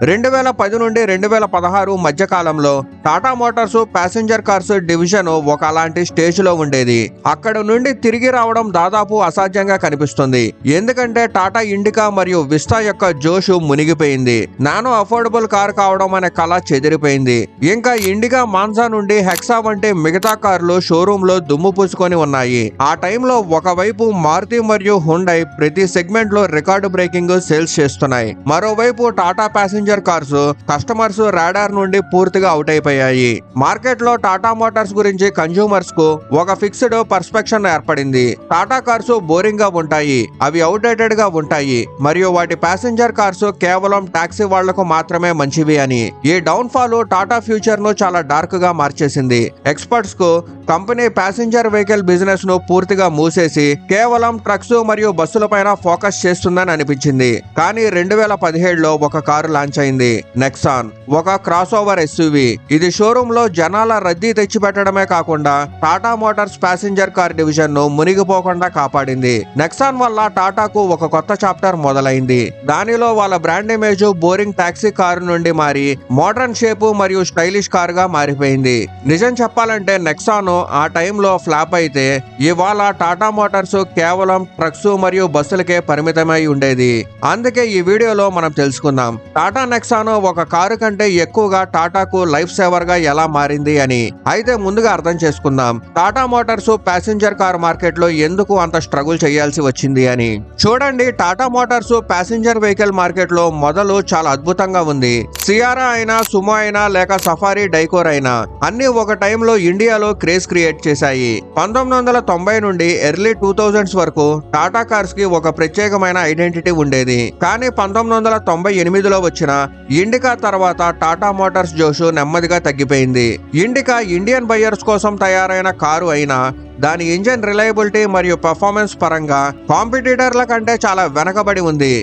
2010 నుండి 2016 మధ్య కాలంలో Tata Motors passenger cars division ఒక అలాంటి స్టేజ్ లో ఉండేది. అక్కడ నుండి తిరిగి రావడం దాదాపు అసాధ్యంగా కనిపిస్తుంది. ఎందుకంటే టాటా ఇండికా మరియు విస్తా యొక్క జోషు మునిగిపోయింది. నానో అఫోర్డబుల్ కార్ కావడం అనే కళ చెదిరిపోయింది. ఇంకా ఇండికా, మాన్సా నుండి హెక్సా వంటి మిగతా కార్లు షోరూమ్ లో దుమ్ము పూసుకొని ఉన్నాయి. ఆ టైంలో ఒకవైపు మారుతి మరియు హుండై ప్రతి సెగ్మెంట్ లో రికార్డు బ్రేకింగ్ సేల్స్ చేస్తున్నాయి. మరోవైపు Tata passenger cars customers radar నుండి పూర్తిగా అవుట్ అయిపోయాయి. మార్కెట్ లో టాటా మోటార్స్ గురించి కన్స్యూమర్స్ కు ఒక ఫిక్స్డ్ పర్స్పెక్షన్ ఏర్పడింది. టాటా కార్స్ బోరింగ్ గా ఉంటాయి, అవి అవుట్డేటెడ్ గా ఉంటాయి మరియు వాటి ప్యాసింజర్ కార్స్ కేవలం టాక్సీ వాళ్లకు మాత్రమే మంచివి అని. ఈ డౌన్ ఫాల్ టాటా ఫ్యూచర్ ను చాలా డార్క్ గా మార్చేసింది. ఎక్స్పర్ట్స్ కు కంపెనీ ప్యాసింజర్ వెహికల్ బిజినెస్ ను పూర్తిగా మూసేసి కేవలం ట్రక్స్ మరియు బస్సుల పైన ఫోకస్ చేస్తుందని అనిపించింది. కానీ 2017లో ఒక కారు లాంచ్ అయింది, నెక్సాన్. ఒక క్రాస్ ఓవర్ ఎస్యూవి. ఇది షోరూమ్ లో జనాల రద్దీ తెచ్చిపెట్టడమే కాకుండా Tata Motors passenger car division ను మునిగిపోకుండా కాపాడింది. నెక్సాన్ వల్ల టాటాకు ఒక కొత్త చాప్టర్ మొదలైంది. దానిలో వాళ్ళ brand image boring taxi car నుండి మారి మోడర్న్ షేప్ మరియు స్టైలిష్ కార్ గా మారిపోయింది. నిజం చెప్పాలంటే నెక్సాన్ ఆ టైంలో ఫ్లాప్ అయితే ఇవాళ టాటా మోటార్స్ కేవలం ట్రక్స్ మరియు బస్సులకే పరిమితమై ఉండేది. అందుకే ఈ వీడియోలో మనం తెలుసుకుందాం టాటా నెక్సాన్ ఒక కారు కంటే ఎక్కువగా టాటాకు లైఫ్ సేవర్ గా ఎలా మారింది అని. అయితే ముందుగా అర్థం చేసుకుందాం Tata Motors passenger car market లో ఎందుకు అంత స్ట్రగుల్ చేయాల్సి వచ్చింది అని. చూడండి, Tata Motors passenger vehicle market లో మొదలు చాలా అద్భుతంగా ఉంది. సియారా అయినా, సుమో అయినా, లేక సఫారీ డైకోర్ అయినా అన్ని ఒక టైంలో ఇండియాలో క్రేజ్ క్రియేట్ చేశాయి. 1990 నుండి ఎర్లీ 2000s వరకు టాటా కార్స్ కి ఒక ప్రత్యేకమైన ఐడెంటిటీ ఉండేది. కానీ 1998లో వచ్చిన ఇండికా తర్వాత టాటా మోటార్స్ జోషు నెమ్మదిగా తగ్గిపోయింది. ఇండికా ఇండియన్ బయ్యర్స్ కోసం తయారైన కారు అయినా దాని ఇంజన్ రిలయబిలిటీ మరియు పర్ఫార్మెన్స్ పరంగా కాంపిటీటర్ల కంటే చాలా వెనకబడి ఉంది.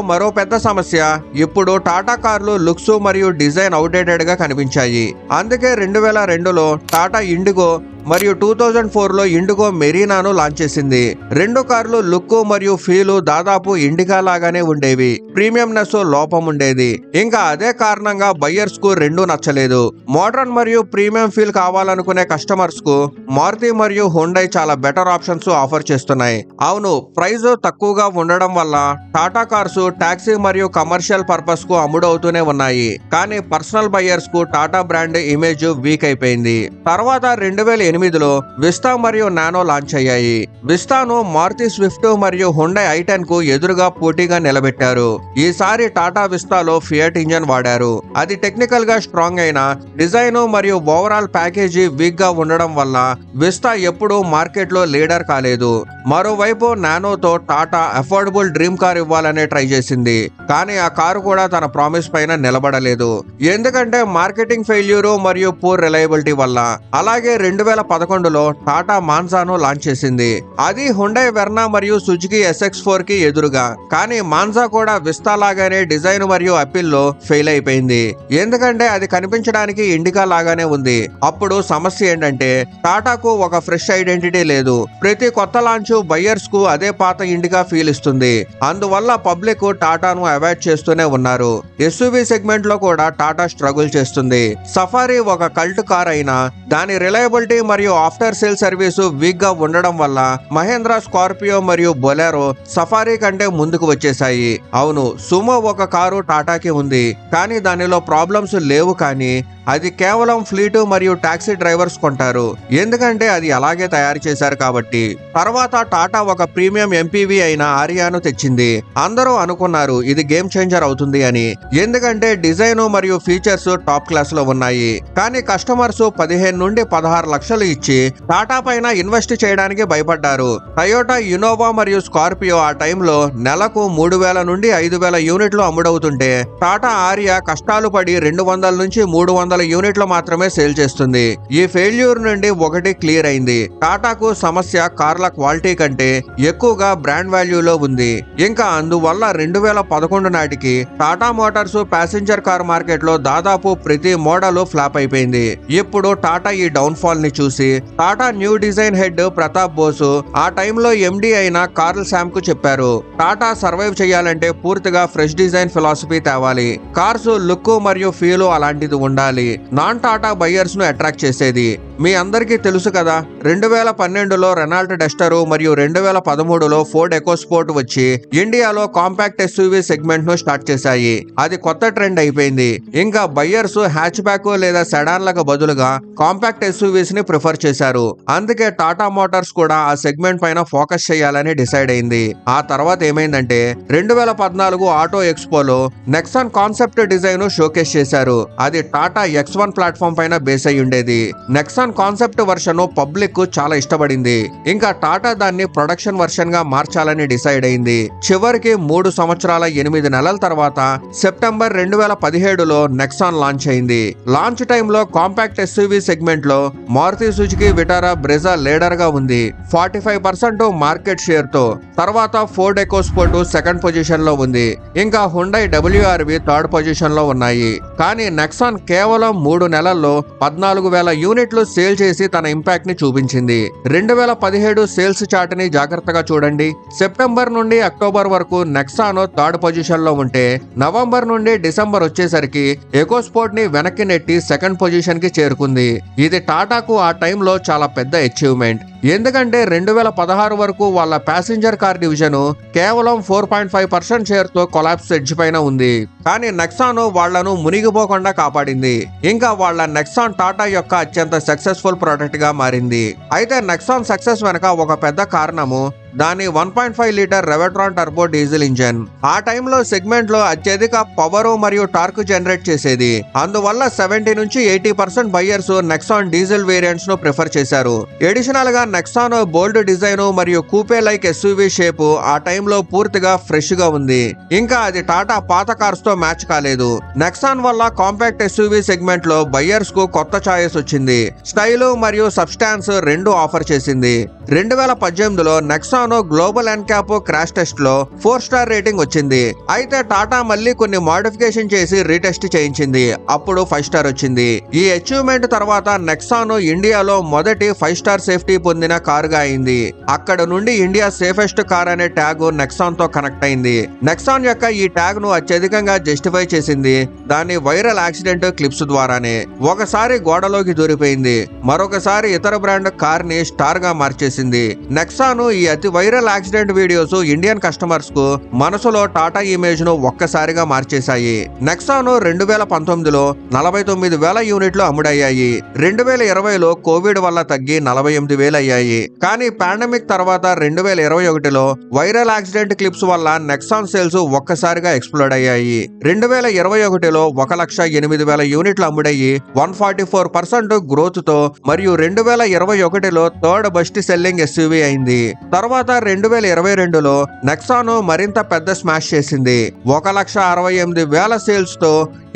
మరో పెద్ద సమస్య, ఇప్పుడు టాటా కార్లు లుక్స్ మరియు డిజైన్ అవుట్డేటెడ్ గా కనిపించాయి. అందుకే 2002లో టాటా ఇండిగో మరియు 2004లో ఇండిగో మెరీనాను లాంచ్ చేసింది. రెండు కార్లు లుక్ మరియు ఫీల్ దాదాపు ఇండికా లాగానే ఉండేవి. ప్రీమియంనెస్ లోపం ఉండేది. ఇంకా అదే కారణంగా బయ్యర్స్ కు రెండు నచ్చలేదు. మోడర్న్ మరియు ప్రీమియం ఫీల్ కావాలనుకునే కస్టమర్స్ కు మారుతి మరియు హుండై చాలా బెటర్ ఆప్షన్స్ ఆఫర్ చేస్తున్నాయి. అవును, ప్రైస్ తక్కువగా ఉండడం వల్ల టాటా కార్స్ టాక్సీ మరియు కమర్షియల్ పర్పస్ కు అమ్ముడవుతూనే ఉన్నాయి. కానీ పర్సనల్ బయ్యర్స్ కు టాటా బ్రాండ్ ఇమేజ్ వీక్ అయిపోయింది. తర్వాత 2008లో విస్తా మరియు నానో లాంచ్ అయ్యాయి. విస్తాను మారుతి స్విఫ్ట్ మరియు హుండై i10 కు ఎదురుగా పోటీగా నిలబెట్టారు. ఈసారి టాటా విస్తాలో ఫియట్ ఇంజన్ వాడారు. అది టెక్నికల్ గా స్ట్రాంగ్ అయిన డిజైన్ మరియు ఓవరాల్ ప్యాకేజీ వీక్ గా ఉండడం వల్ల విస్తా ఎప్పుడూ మార్కెట్ లో లీడర్ కాలేదు. మరోవైపు నానోతో టాటా అఫోర్డబుల్ డ్రీమ్ కార్ ఇవ్వాలనే ట్రై చేసింది. కానీ ఆ కారు కూడా తన ప్రామిస్ పైన నిలబడలేదు. ఎందుకంటే మార్కెటింగ్ ఫెయిల్యూర్ మరియు పూర్ రిలయబిలిటీ వల్ల. అలాగే 2011లో టాటా మాన్సాను లాంచ్ చేసింది. అది హుండై వెర్నా మరియు సుజుకి SX4 కి ఎదురుగా. కానీ మాన్సా కూడా విస్తా లాగానే డిజైన్ మరియు అపీల్ లో ఫెయిల్ అయిపోయింది. ఎందుకంటే అది కనిపించడానికి ఇండికా లాగానే ఉంది. అప్పుడు సమస్య ఏంటంటే టాటాకు ఒక ఫ్రెష్ ఐడెంటిటీ లేదు. ప్రతి కొత్త లాంచ్ బయ్యర్స్ కు అదే పాత ఇండికా ఫీల్ ఇస్తుంది. అందువల్ల పబ్లిక్ టాటాను అవాయిడ్ చేస్తూనే ఉన్నారు. ఎస్యూవీ సెగ్మెంట్ లో కూడా టాటా స్ట్రగుల్ చేస్తుంది. సఫారీ ఒక కల్ట్ కార్ అయినా దాని రిలయబిలిటీ మరియు ఆఫ్టర్ సేల్ సర్వీస్ వీక్ గా ఉండడం వల్ల మహేంద్ర స్కార్పియో మరియు బొలెరో సఫారీ కంటే ముందుకు వచ్చేసాయి. అవును, సుమో ఒక కారు టాటాకి ఉంది, కానీ దానిలో ప్రాబ్లమ్స్ లేవు. కానీ అది కేవలం ఫ్లీట్ మరియు టాక్సీ డ్రైవర్స్ కొంటారు, ఎందుకంటే అది అలాగే తయారు చేశారు కాబట్టి. తర్వాత టాటా ఒక ప్రీమియం MPV అయిన ఆరియాను తెచ్చింది. అందరూ అనుకున్నారు ఇది గేమ్ చేంజర్ అవుతుంది అని, ఎందుకంటే డిజైన్ మరియు ఫీచర్స్ టాప్ క్లాస్ లో ఉన్నాయి. కానీ కస్టమర్స్ 15 నుండి 16 లక్షలు ఇచ్చి టాటా పైన ఇన్వెస్ట్ చేయడానికి భయపడ్డారు. టయోటా ఇన్నోవా మరియు స్కార్పియో ఆ టైంలో నెలకు 3000 నుండి 5000 యూనిట్లు అమ్ముడవుతుంటే టాటా ఆరియా కష్టాలు పడి 200 నుంచి 300 యూనిట్లు మాత్రమే సేల్ చేస్తుంది. ఈ ఫెయిల్యూర్ నుండి ఒకటి క్లియర్ అయింది, టాటాకు సమస్య కార్ల క్వాలిటీ కంటే ఎక్కువగా బ్రాండ్ వాల్యూలో ఉంది. ఇంకా అందువల్ల 2011 నాటికి Tata Motors passenger car market లో దాదాపు ప్రతి మోడల్ ఫ్లాప్ అయిపోయింది. ఇప్పుడు టాటా ఈ డౌన్ ఫాల్ ని చూసి Tata new design head Pratap Bose ఆ టైంలో ఎండి అయిన కార్ల్ శామ్ కు చెప్పారు, టాటా సర్వైవ్ చేయాలంటే పూర్తిగా ఫ్రెష్ డిజైన్ ఫిలాసఫీ తేవాలి. కార్స్ లుక్ మరియు ఫీల్ అలాంటిది ఉండాలి. నాన్ టాటా బయ్యర్స్ ను అట్రాక్ట్ చేసేది. మీ అందరికీ తెలుసు కదా, 2012లో రెనాల్ట్ డస్టర్ మరియు 2013లో ఫోర్డ్ ఎకోస్పోర్ట్ వచ్చి ఇండియాలో కాంపాక్ట్ ఎస్యూవీ సెగ్మెంట్ ను స్టార్ట్ చేశాయి. అది కొత్త ట్రెండ్ అయిపోయింది. ఇంకా బయ్యర్స్ హ్యాచ్ బ్యాక్ లేదా సెడాన్లకు బదులుగా కాంపాక్ట్ ఎస్యూవీస్ ని ప్రిఫర్ చేశారు. అందుకే టాటా మోటార్స్ కూడా ఆ సెగ్మెంట్ పైన ఫోకస్ చేయాలని డిసైడ్ అయింది. ఆ తర్వాత ఏమైందంటే 2014 ఆటో ఎక్స్పోలో నెక్సాన్ కాన్సెప్ట్ డిజైన్ షోకేస్ చేశారు. అది టాటా X1 ప్లాట్ఫామ్ పైన బేస్ అయి ఉండేది. నెక్సాన్ కాన్సెప్ట్ వర్షన్ పబ్లిక్ చాలా ఇష్టపడింది. ఇంకా టాటా దాన్ని ప్రొడక్షన్ వర్షన్ గా మార్చాలని డిసైడ్ అయింది. చివరికి 3 సంవత్సరాల 8 నెలల తర్వాత సెప్టెంబర్ 2017లో నెక్సాన్ లాంచ్ అయింది. లాంచ్ టైంలో కాంపాక్ట్ ఎస్యూవీ సెగ్మెంట్ లో Maruti Suzuki Vitara Brezza leader గా ఉంది 45% మార్కెట్ షేర్ తో. తర్వాత ఫోర్డ్ ఎకోస్పోర్ట్ సెకండ్ పొజిషన్ లో ఉంది. ఇంకా హుండై WRV థర్డ్ పొజిషన్ లో ఉన్నాయి. కానీ నెక్సాన్ కేవలం 3 నెలల్లో 14,000 యూనిట్లు సేల్ చేసి తన ఇంపాక్ట్ ని చూపించింది. 2017 సేల్స్ చార్ట్ ని జాగ్రత్తగా చూడండి. సెప్టెంబర్ నుండి అక్టోబర్ వరకు నెక్సాన్ థర్డ్ పొజిషన్ లో ఉంటే నవంబర్ నుండి డిసెంబర్ వచ్చేసరికి ఎకోస్పోర్ట్ ని వెనక్కి నెట్టి సెకండ్ పొజిషన్ కి చేరుకుంది. ఇది టాటాకు ఆ టైంలో చాలా పెద్ద అచీవ్మెంట్. ఎందుకంటే 2016 వరకు వాళ్ళ ప్యాసింజర్ కార్ డివిజన్ కేవలం 4.5% షేర్ తో కొలాప్స్ ఎడ్జ్ పైన ఉంది. కానీ నెక్సాన్ వాళ్లను మునిగిపోకుండా కాపాడింది. ఇంకా వాళ్ళ నెక్సాన్ టాటా యొక్క అత్యంత సక్సెస్ఫుల్ ప్రోడక్ట్ గా మారింది. అయితే నెక్సాన్ సక్సెస్ వెనక ఒక పెద్ద కారణము దాని 1.5 litre Revotron turbo diesel engine. ఆ టైంలో సెగ్మెంట్ లో అత్యధిక పవర్ మరియు టార్క్ జనరేట్ చేసేది. అందువల్ల 70 నుంచి 80% బయ్యర్స్ నెక్సాన్ డీజిల్ వేరియంట్స్ ను ప్రిఫర్ చేశారు. ఎడిషనల్ గా నెక్సాన్ బోల్డ్ డిజైన్ మరియు కూపే లైక్ ఎస్యూవీ షేప్ ఆ టైంలో పూర్తిగా ఫ్రెష్ గా ఉంది. ఇంకా అది టాటా పాత కార్స్ తో మ్యాచ్ కాలేదు. నెక్సాన్ వల్ల కాంపాక్ట్ ఎస్యూవీ సెగ్మెంట్ లో బయ్యర్స్ కు కొత్త ఛాయిస్ వచ్చింది. స్టైల్ మరియు సబ్స్టాన్స్ రెండు ఆఫర్ చేసింది. 2018లో Nexon global NCAP crash test లో 4 స్టార్ రేటింగ్ వచ్చింది. అయితే టాటా మళ్ళీ కొన్ని మోడిఫికేషన్ చేసి రీటెస్ట్ చేయించింది. అప్పుడు 5 స్టార్ వచ్చింది. ఈ అచీవ్మెంట్ తర్వాత నెక్సాన్ ఇండియాలో మొదటి 5 స్టార్ సేఫ్టీ పొందిన కార్ గా అయింది. అక్కడ నుండి ఇండియా సేఫెస్ట్ కార్ అనే ట్యాగ్ నెక్సాన్ తో కనెక్ట్ అయింది. నెక్సాన్ యొక్క ఈ ట్యాగ్ ను అత్యధికంగా జస్టిఫై చేసింది దాని వైరల్ యాక్సిడెంట్ క్లిప్స్ ద్వారానే. ఒకసారి గోడలోకి దూరిపోయింది, మరొకసారి ఇతర బ్రాండ్ కార్ ని స్టార్ గా మార్చేసింది. నెక్సాన్ ఈ అతి viral accident videos Indian customers కు మనసులో టాటా ఇమేజ్ ను ఒక్కసారిగా మార్చేశాయి. నెక్సాన్ 2019లో 49,000 యూనిట్లు అమ్ముడయ్యాయి. 2020లో కోవిడ్ వల్ల తగ్గి 48,000 అయ్యాయి. కానీ పాండమిక్ తర్వాత 2021లో వైరల్ యాక్సిడెంట్ క్లిప్స్ వల్ల నెక్సాన్ సేల్స్ ఒక్కసారిగా ఎక్స్ప్లోడ్ అయ్యాయి. 2021లో 1,08,000 యూనిట్లు అమ్ముడయ్యి 144% గ్రోత్ తో మరియు 2021లో థర్డ్ బెస్ట్ సెల్లింగ్ ఎస్యూవీ అయింది. తర్వాత 2022లో నెక్సాన్ మరింత పెద్ద స్మాష్ చేసింది. 1,68,000 సేల్స్ తో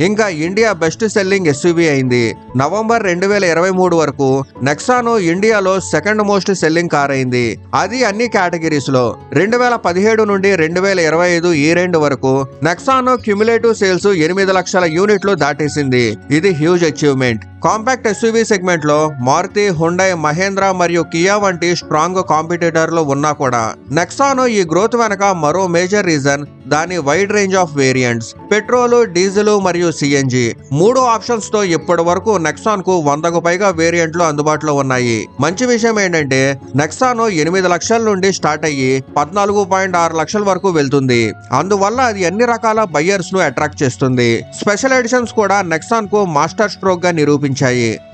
ఇంకా ఇండియా బెస్ట్ సెల్లింగ్ ఎస్యూవీ అయింది. నవంబర్ 2023 వరకు నెక్సాన్ ఇండియాలో సెకండ్ మోస్ట్ సెల్లింగ్ కార్ అయింది. అది అన్ని కేటగిరీస్ లో. 2017 నుండి 2025 ఈ రెండ్ వరకు నెక్సాన్ క్యుములేటివ్ సేల్స్ 8 లక్షల యూనిట్లు దాటేసింది. ఇది huge achievement. Compact SUV segment లో మారుతి, హుండై, మహేంద్ర మరియు కియా వంటి స్ట్రాంగ్ కాంపిటీటర్లు ఉన్నా కూడా నెక్సాన్ ఈ గ్రోత్ వెనక మరో మేజర్ రీజన్ దాని wide range of variants. Petrol, diesel మరియు సిఎన్జి 3 ఆప్షన్స్ తో ఇప్పటి వరకు నెక్సాన్ కు 100కు పైగా వేరియంట్లు అందుబాటులో ఉన్నాయి. మంచి విషయం ఏంటంటే నెక్సాన్ 8 లక్షల నుండి స్టార్ట్ అయ్యి 14.6 లక్షల వరకు వెళ్తుంది. అందువల్ల అది అన్ని రకాల బయ్యర్స్ ను అట్రాక్ట్ చేస్తుంది. స్పెషల్ ఎడిషన్స్ కూడా నెక్సాన్ కు మాస్టర్ స్ట్రోక్ గా నిరూపించాయి.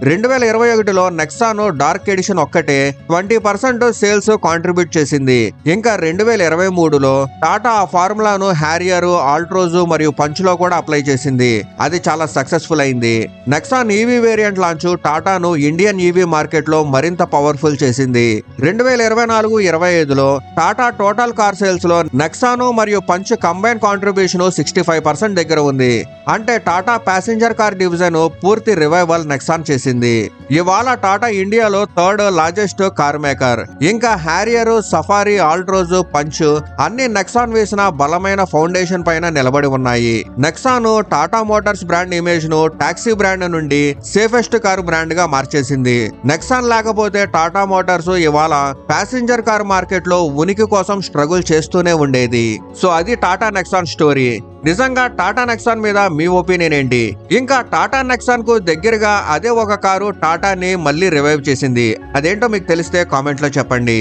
2021లో నెక్సాన్ డార్క్ ఎడిషన్ ఒక్కటే 20% సేల్స్ కాంట్రిబ్యూట్ చేసింది. ఇంకా 2023లో టాటా ఆ ఫార్ములాను హ్యారియర్, ఆల్ట్రోజ్ మరియు పంచ్ లో కూడా అప్లై చేసింది. అది చాలా సక్సెస్ఫుల్ అయింది. నెక్సాన్ ఈవీ వేరియంట్ లాంచ్ టాటాను ఇండియన్ ఈవీ మార్కెట్ లో మరింత పవర్ఫుల్ చేసింది. 2024-25లో టాటా టోటల్ కార్ సేల్స్ లో నెక్సాన్ మరియు పంచ్ కంబైన్ కాంట్రిబ్యూషన్ 65% దగ్గర ఉంది. అంటే టాటా ప్యాసింజర్ కార్ డివిజన్ పూర్తి రివైవల్ నెక్సాన్ చేసింది. ఇవాళ టాటా ఇండియాలో థర్డ్ లార్జెస్ట్ కార్ మేకర్. ఇంకా హ్యారియర్, సఫారీ, ఆల్ట్రోజ్, పంచ్ అన్ని నెక్సాన్ వేసిన బలమైన ఫౌండేషన్ పైన నిలబడి ఉన్నాయి. Nexon Tata Motors brand image ను టాక్సీ బ్రాండ్ నుండి సేఫెస్ట్ కార్ బ్రాండ్ గా మార్చేసింది. నెక్సాన్ లేకపోతే టాటా మోటార్స్ ఇవాళ ప్యాసింజర్ కార్ మార్కెట్ లో ఉనికి కోసం స్ట్రగుల్ చేస్తూనే ఉండేది. సో అది టాటా నెక్సాన్ స్టోరీ. నిజంగా టాటా నెక్సాన్ మీద మీ ఒపీనియన్ ఏంటి? ఇంకా టాటా నెక్సాన్ కు దగ్గరగా అదే ఒక కారు టాటాని మళ్ళీ రివైవ్ చేసింది. అదేంటో మీకు తెలిస్తే కామెంట్ లో చెప్పండి.